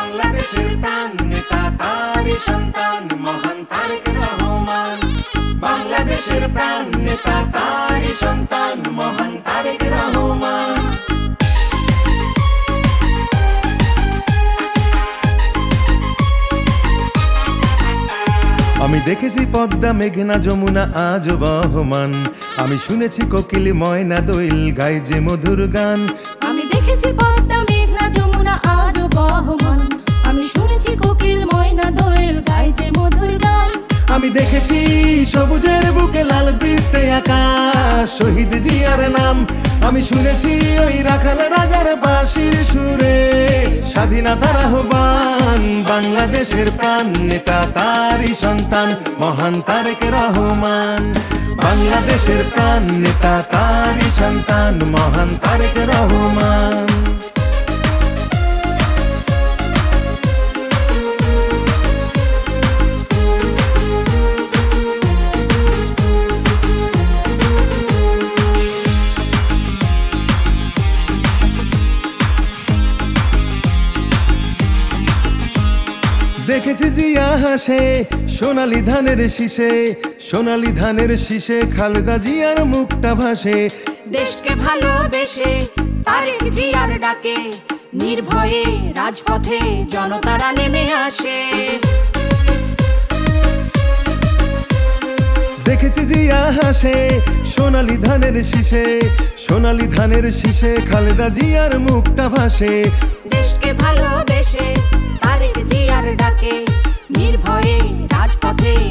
বাংলাদেশের প্রাণ নেতা তারই সন্তান মহান তারেক রহমান। বাংলাদেশের প্রাণ নেতা তারই সন্তান মহান তারেক রহমান। আমি দেখেছি পদ্মা মেঘনা যমুনা আজ বহমান, আমি শুনেছি কোকিল ময়না দোয়েল গায় যে মধুর গান। আমি দেখেছি পদ্মা মেঘনা যমুনা আজ বহমান, আমি শুনেছি কোকিল ময়না দোয়েল গায় যে মধুর গান। আমি দেখেছি সবুজের বুকে লাল বৃত্তে আকাশ শহীদ জিয়ার নাম। আমি শুনেছি ওই রাখাল রাজার বাঁশির সুরে স্বাধীনতার আহ্বান। বাংলাদেশের প্রাণ নেতা তারই সন্তান মহান তারেক রহমান। বাংলাদেশের প্রাণ নেতা তারই সন্তান মহান তারেক রহমান। দেখেছি জিয়া হাসে সোনালী ধানের শীষে, সোনালী ধানের শীষে খালেদা জিয়ার মুখটা ভাসে। দেশকে ভালোবেসে তারেক জিয়ার ডাকে নির্ভয়ে রাজপথে জনতারা নেমে আসে। দেখেছি জিয়া হাসে সোনালী ধানের শীষে, সোনালী ধানের শীষে খালেদা জিয়ার মুখটা ভাসে। দেশকে ভালোবেসে তারেক জিয়ার ডাকে নির্ভয়ে রাজপথে